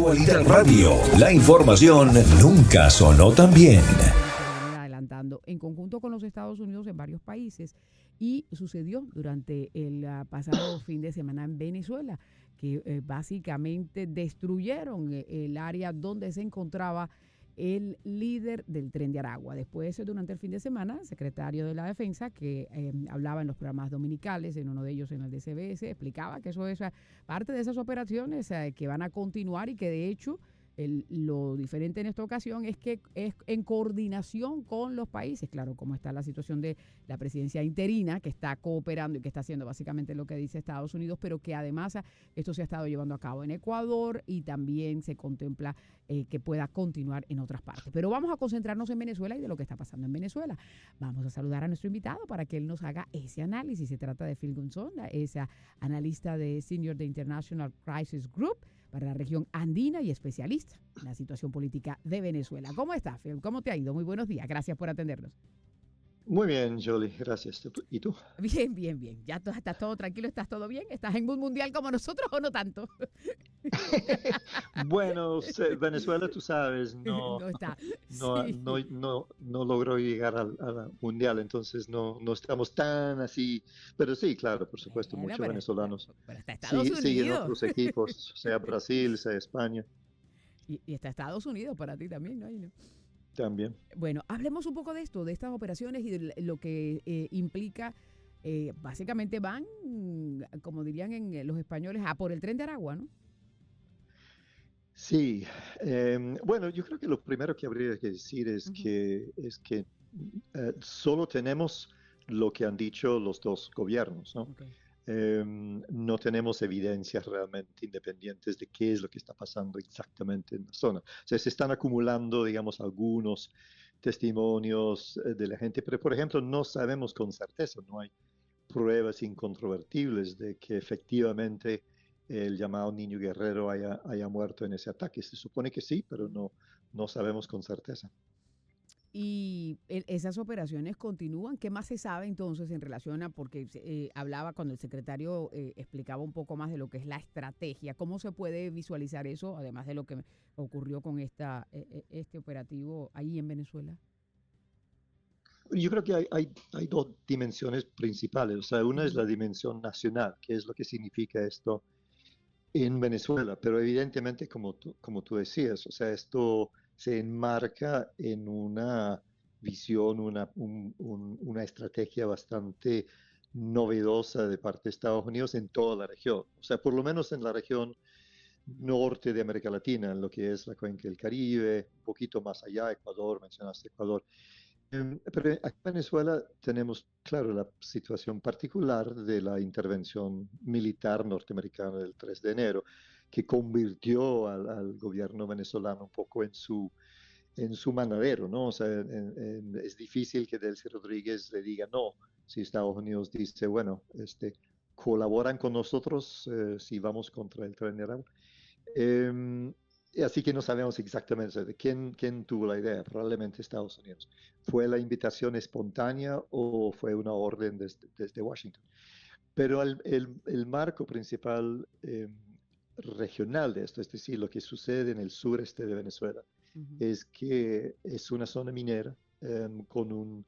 Actualidad Radio. La información nunca sonó tan bien. Adelantando en conjunto con los Estados Unidos en varios países, y sucedió durante el pasado fin de semana en Venezuela, que básicamente destruyeron el área donde se encontraba el líder del Tren de Aragua. Después, durante el fin de semana, el secretario de la Defensa, que hablaba en los programas dominicales, en uno de ellos en el DCBS, explicaba que eso es parte de esas operaciones que van a continuar y que de hecho lo diferente en esta ocasión es que es en coordinación con los países. Claro, como está la situación de la presidencia interina, que está cooperando y que está haciendo básicamente lo que dice Estados Unidos, pero que además esto se ha estado llevando a cabo en Ecuador y también se contempla que pueda continuar en otras partes. Pero vamos a concentrarnos en Venezuela y de lo que está pasando en Venezuela. Vamos a saludar a nuestro invitado para que él nos haga ese análisis. Se trata de Phil Gonzón, esa analista de Senior de International Crisis Group para la región andina y especialista en la situación política de Venezuela. ¿Cómo estás, Phil? ¿Cómo te ha ido? Muy buenos días. Gracias por atendernos. Muy bien, Jolie, gracias. ¿Y tú? Bien, bien, bien. ¿Ya estás todo tranquilo? ¿Estás todo bien? ¿Estás en un mundial como nosotros o no tanto? Bueno, Venezuela, tú sabes, No está. Sí. no logró llegar al mundial, entonces no estamos tan así. Pero sí, claro, por supuesto, Bueno, muchos venezolanos pero está Estados siguen Unidos. otros equipos, sea Brasil, sea España, Y está Estados Unidos para ti también, ¿no? también. Bueno, hablemos un poco de esto, de estas operaciones y de lo que implica. Básicamente van, como dirían en los españoles, a por el Tren de Aragua, ¿no? Sí, bueno, yo creo que lo primero que habría que decir Uh-huh. es que solo tenemos lo que han dicho los dos gobiernos, ¿no? Okay. No tenemos evidencias realmente independientes de qué es lo que está pasando exactamente en la zona. O sea, se están acumulando, digamos, algunos testimonios de la gente, pero por ejemplo, no sabemos con certeza, no hay pruebas incontrovertibles de que efectivamente el llamado niño guerrero haya muerto en ese ataque. Se supone que sí, pero no sabemos con certeza. Y esas operaciones continúan. ¿Qué más se sabe entonces en relación a, porque hablaba cuando el secretario explicaba un poco más de lo que es la estrategia? ¿Cómo se puede visualizar eso, además de lo que ocurrió con este operativo ahí en Venezuela? Yo creo que hay dos dimensiones principales. O sea, una es Uh-huh. la dimensión nacional, que es lo que significa esto en Venezuela, pero evidentemente, como tú decías, o sea, esto se enmarca en una visión, una estrategia bastante novedosa de parte de Estados Unidos en toda la región. O sea, por lo menos en la región norte de América Latina, en lo que es la cuenca del Caribe, un poquito más allá, Ecuador, mencionaste Ecuador. Pero aquí en Venezuela tenemos, claro, la situación particular de la intervención militar norteamericana del 3 de enero, que convirtió al gobierno venezolano un poco en su mandadero, ¿no? O sea, es difícil que Delcy Rodríguez le diga no, si Estados Unidos dice, bueno, colaboran con nosotros si vamos contra el 3 de enero. Eh, Así que no sabemos exactamente de quién tuvo la idea, probablemente Estados Unidos. ¿Fue la invitación espontánea o fue una orden desde Washington? Pero el marco principal regional de esto, es decir, lo que sucede en el sureste de Venezuela, Uh-huh. es que es una zona minera con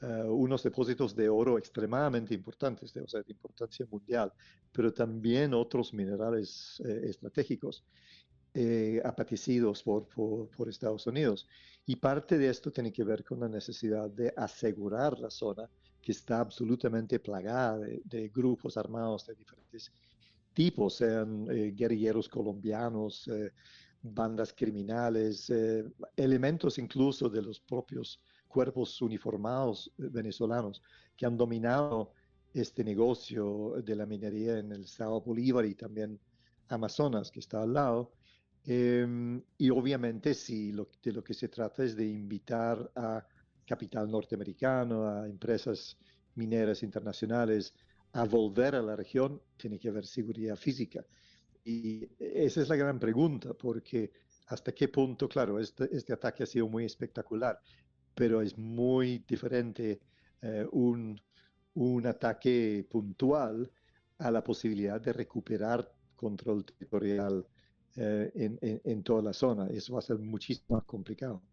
unos depósitos de oro extremadamente importantes, o sea, de importancia mundial, pero también otros minerales estratégicos apetecidos por Estados Unidos. Y parte de esto tiene que ver con la necesidad de asegurar la zona que está absolutamente plagada de grupos armados de diferentes tipos, sean guerrilleros colombianos, bandas criminales, elementos incluso de los propios cuerpos uniformados venezolanos que han dominado este negocio de la minería en el estado Bolívar y también Amazonas, que está al lado. Y obviamente sí, de lo que se trata es de invitar a capital norteamericano, a empresas mineras internacionales a volver a la región, tiene que haber seguridad física. Y esa es la gran pregunta, porque hasta qué punto, claro, este ataque ha sido muy espectacular, pero es muy diferente eh, un, un ataque puntual a la posibilidad de recuperar control territorial en toda la zona. Eso va a ser muchísimo más complicado.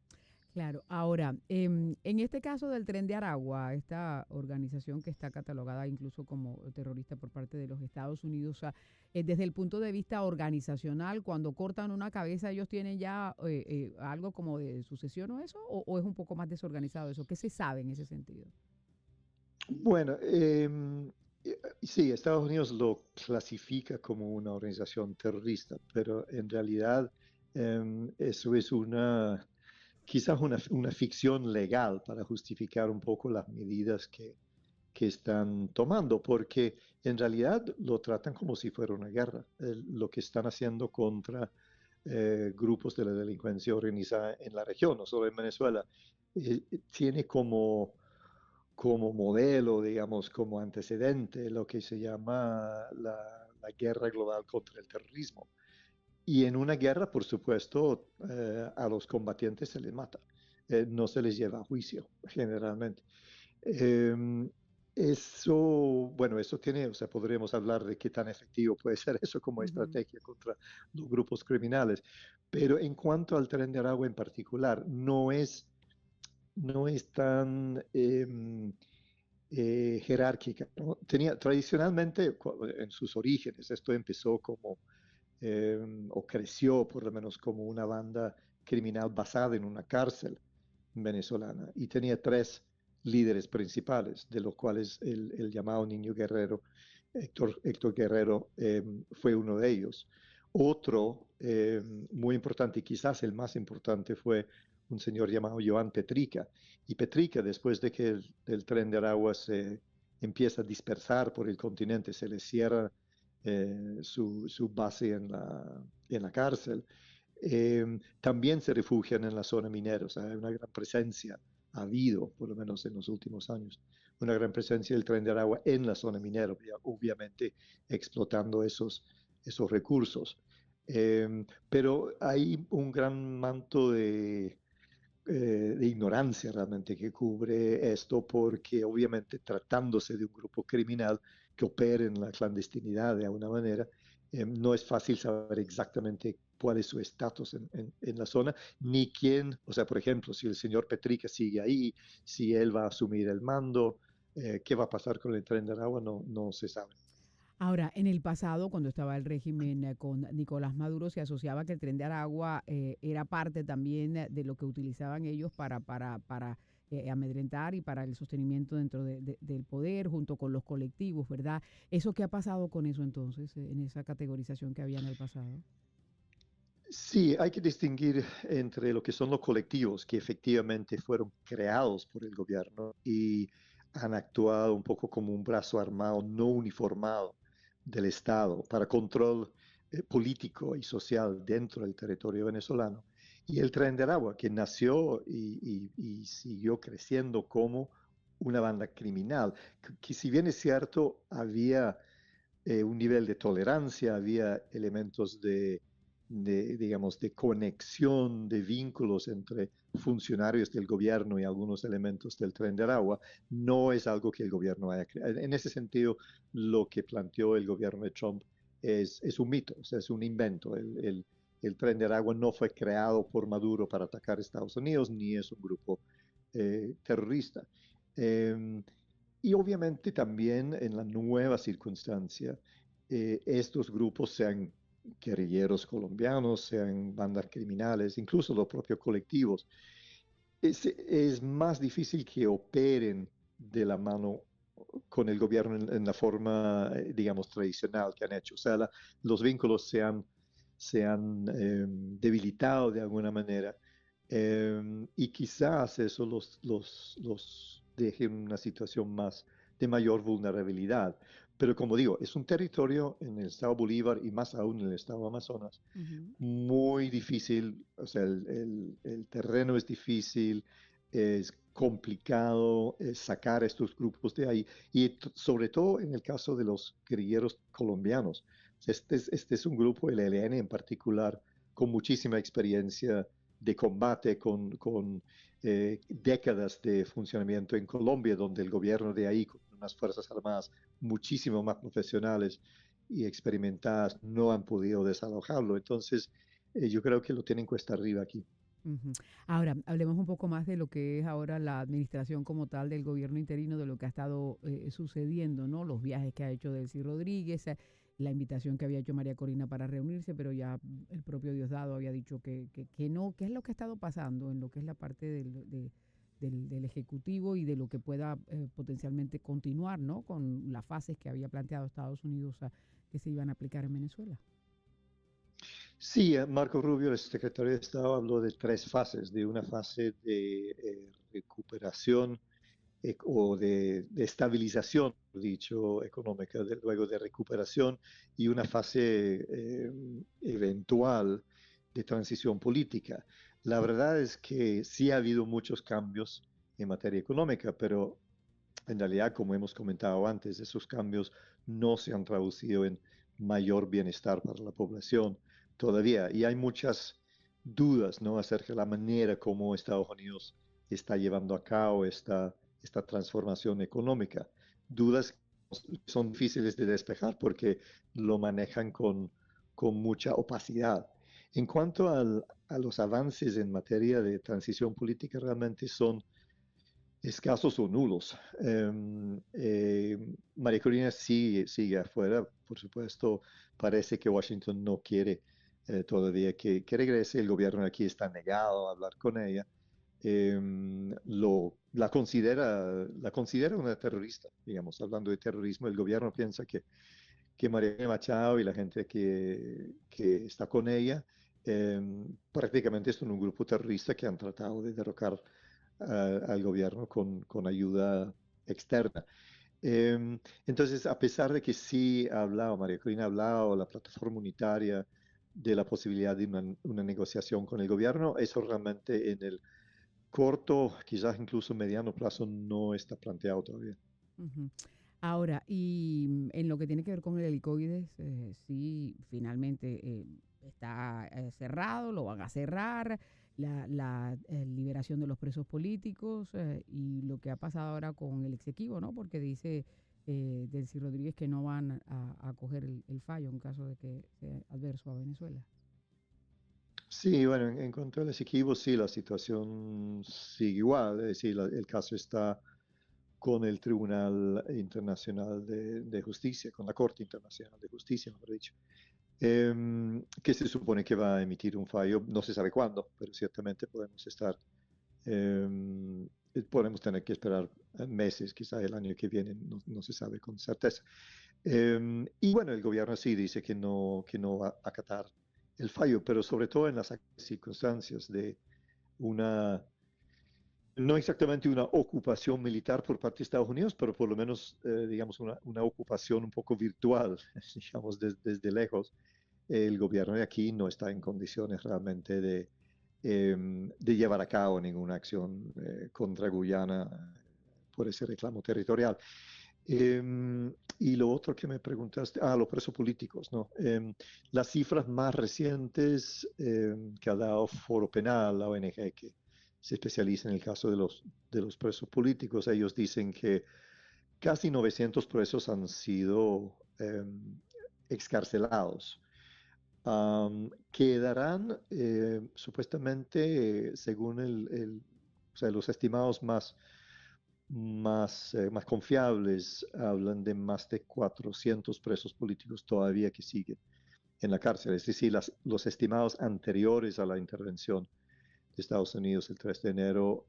Claro, ahora, en este caso del Tren de Aragua, esta organización que está catalogada incluso como terrorista por parte de los Estados Unidos, o sea, desde el punto de vista organizacional, cuando cortan una cabeza, ¿ellos tienen ya algo como de sucesión o eso? O es un poco más desorganizado eso? ¿Qué se sabe en ese sentido? Bueno, sí, Estados Unidos lo clasifica como una organización terrorista, pero en realidad eso es quizás una ficción legal para justificar un poco las medidas que están tomando, porque en realidad lo tratan como si fuera una guerra. Lo que están haciendo contra grupos de la delincuencia organizada en la región, no solo en Venezuela, tiene como modelo, digamos, como antecedente lo que se llama la guerra global contra el terrorismo. Y en una guerra, por supuesto, a los combatientes se les mata, no se les lleva a juicio generalmente. Eh, Eso, bueno, eso tiene, o sea, podríamos hablar de qué tan efectivo puede ser eso como Ujú, estrategia contra los grupos criminales, pero en cuanto al Tren de Aragua en particular, no es tan jerárquica, ¿no? Tradicionalmente, en sus orígenes, esto empezó como eh, o creció por lo menos como una banda criminal basada en una cárcel venezolana y tenía tres líderes principales, de los cuales el llamado Niño Guerrero, Héctor Guerrero, fue uno de ellos. Otro muy importante, y quizás el más importante, fue un señor llamado Joan Petrica. Y Petrica, después de que el tren de Aragua se empieza a dispersar por el continente, se le cierra su base en la cárcel. También se refugian en la zona minera, o sea, hay una gran presencia, ha habido, por lo menos en los últimos años, una gran presencia del tren de Aragua en la zona minera, obviamente explotando esos recursos. Pero hay un gran manto de ignorancia realmente que cubre esto, porque obviamente tratándose de un grupo criminal que opera en la clandestinidad de alguna manera, no es fácil saber exactamente cuál es su estatus en la zona, ni quién, o sea, por ejemplo, si el señor Petrica sigue ahí, si él va a asumir el mando, qué va a pasar con el tren de Aragua, no se sabe. ahora, en el pasado, cuando estaba el régimen con Nicolás Maduro, se asociaba que el Tren de Aragua era parte también de lo que utilizaban ellos para amedrentar y para el sostenimiento dentro del poder, junto con los colectivos, ¿verdad? ¿Eso qué ha pasado con eso entonces, en esa categorización que había en el pasado? Sí, hay que distinguir entre lo que son los colectivos que efectivamente fueron creados por el gobierno y han actuado un poco como un brazo armado no uniformado del Estado para control político y social dentro del territorio venezolano. Y el Tren de Aragua, que nació y siguió creciendo como una banda criminal, que si bien es cierto, había un nivel de tolerancia, había elementos digamos, de conexión, de vínculos entre funcionarios del gobierno y algunos elementos del Tren de Aragua, no es algo que el gobierno haya creado. En ese sentido, lo que planteó el gobierno de Trump es un mito, o sea, es un invento. El Tren de Aragua no fue creado por Maduro para atacar a Estados Unidos, ni es un grupo terrorista. Eh, y obviamente también en la nueva circunstancia, estos grupos, sean guerrilleros colombianos, sean bandas criminales, incluso los propios colectivos, es más difícil que operen de la mano con el gobierno en la forma, digamos, tradicional que han hecho. O sea, los vínculos se han debilitado de alguna manera y quizás eso los deje en una situación más de mayor vulnerabilidad. Pero como digo, es un territorio en el estado Bolívar y más aún en el estado Amazonas Ujú. muy difícil, o sea, el terreno es difícil, es complicado sacar a estos grupos de ahí, y sobre todo en el caso de los guerrilleros colombianos. Este es un grupo, el ELN en particular, con muchísima experiencia de combate, con décadas de funcionamiento en Colombia, donde el gobierno de ahí, con unas fuerzas armadas muchísimo más profesionales, y experimentadas no han podido desalojarlo. Entonces, yo creo que lo tienen cuesta arriba aquí. Ujú. Ahora, hablemos un poco más de lo que es ahora la administración como tal del gobierno interino, de lo que ha estado sucediendo, ¿no? Los viajes que ha hecho Delcy Rodríguez, la invitación que había hecho María Corina para reunirse, pero ya el propio Diosdado había dicho que no. ¿Qué es lo que ha estado pasando en lo que es la parte del Ejecutivo y de lo que pueda potencialmente continuar, ¿no? Con las fases que había planteado Estados Unidos que se iban a aplicar en Venezuela? Sí, Marco Rubio, el secretario de Estado, habló de tres fases, de una fase de recuperación o de estabilización, dicho, económica, luego de recuperación y una fase eventual de transición política. La verdad es que sí ha habido muchos cambios en materia económica, pero en realidad, como hemos comentado antes, esos cambios no se han traducido en mayor bienestar para la población todavía. Y hay muchas dudas, ¿no?, acerca de la manera como Estados Unidos está llevando a cabo esta transformación económica. Dudas que son difíciles de despejar porque lo manejan con mucha opacidad. En cuanto a los avances en materia de transición política, realmente son escasos o nulos. María Corina sigue afuera, por supuesto. Parece que Washington no quiere todavía que regrese. El gobierno aquí está negado a hablar con ella. La considera una terrorista, digamos, hablando de terrorismo. El gobierno piensa que María Machado y la gente que está con ella prácticamente son un grupo terrorista que han tratado de derrocar al gobierno con ayuda externa. Entonces, a pesar de que sí ha hablado, María Corina ha hablado, la plataforma unitaria, de la posibilidad de una negociación con el gobierno, eso realmente en el corto, quizás incluso mediano plazo, no está planteado todavía. Ujú. Ahora, y en lo que tiene que ver con el helicoides, sí, finalmente está cerrado, lo van a cerrar, la liberación de los presos políticos y lo que ha pasado ahora con el exequivo, ¿no? Porque dice Delcy Rodríguez que no van a acoger el fallo en caso de que sea adverso a Venezuela. Sí, bueno, en cuanto a los equipos, sí, la situación sigue igual. Es decir, el caso está con el Tribunal Internacional de Justicia, con la Corte Internacional de Justicia, mejor dicho, que se supone que va a emitir un fallo, no se sabe cuándo, pero ciertamente podemos tener que esperar meses, quizá el año que viene, no se sabe con certeza. Y bueno, el gobierno sí dice que no va a acatar el fallo, pero sobre todo en las circunstancias de una, no exactamente una ocupación militar por parte de Estados Unidos, pero por lo menos, digamos, una ocupación un poco virtual, digamos, desde lejos. El gobierno de aquí no está en condiciones realmente de llevar a cabo ninguna acción contra Guyana por ese reclamo territorial. Y lo otro que me preguntaste, los presos políticos, ¿no? Las cifras más recientes que ha dado Foro Penal, la ONG que se especializa en el caso de los presos políticos, ellos dicen que casi 900 presos han sido excarcelados. Quedarán supuestamente, según o sea, los estimados más confiables, hablan de más de 400 presos políticos todavía que siguen en la cárcel. Es decir, los estimados anteriores a la intervención de Estados Unidos el 3 de enero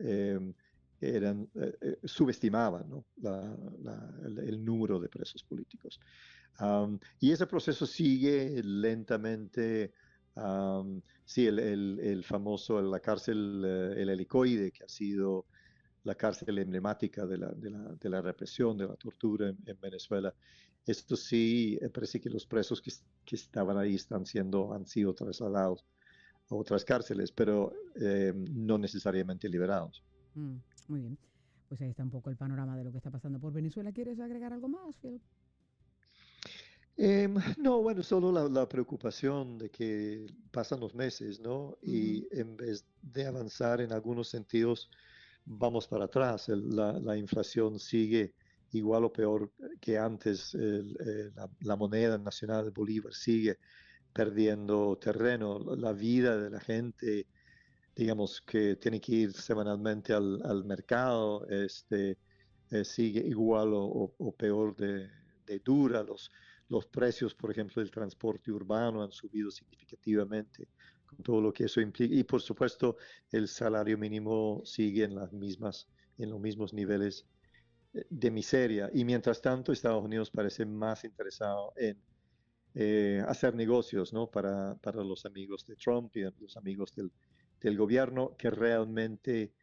subestimaban, ¿no?, el número de presos políticos. Y ese proceso sigue lentamente. Sí, el famoso, la cárcel, el helicoide, que ha sido la cárcel emblemática de la represión, de la tortura en Venezuela. Esto sí, parece que los presos que estaban ahí han sido trasladados a otras cárceles, pero no necesariamente liberados. Mm, muy bien. Pues ahí está un poco el panorama de lo que está pasando por Venezuela. ¿Quieres agregar algo más, Phil? No, bueno, solo la preocupación de que pasan los meses, ¿no? Ujú. Y en vez de avanzar en algunos sentidos, vamos para atrás. La inflación sigue igual o peor que antes. La moneda nacional, el bolívar, sigue perdiendo terreno. La vida de la gente, digamos, que tiene que ir semanalmente al mercado, sigue igual o peor de dura. Los precios, por ejemplo, del transporte urbano han subido significativamente, con todo lo que eso implica. Y por supuesto, el salario mínimo sigue en los mismos niveles de miseria. Y mientras tanto, Estados Unidos parece más interesado en hacer negocios, ¿no? Para los amigos de Trump y los amigos del gobierno, que realmente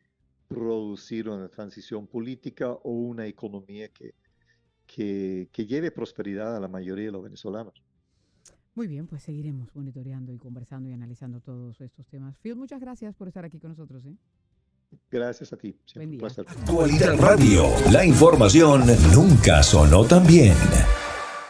producir una transición política o una economía que lleve prosperidad a la mayoría de los venezolanos. Muy bien, pues seguiremos monitoreando y conversando y analizando todos estos temas. Phil, muchas gracias por estar aquí con nosotros. Gracias a ti. Buen día. Actualidad Radio. La información nunca sonó tan bien.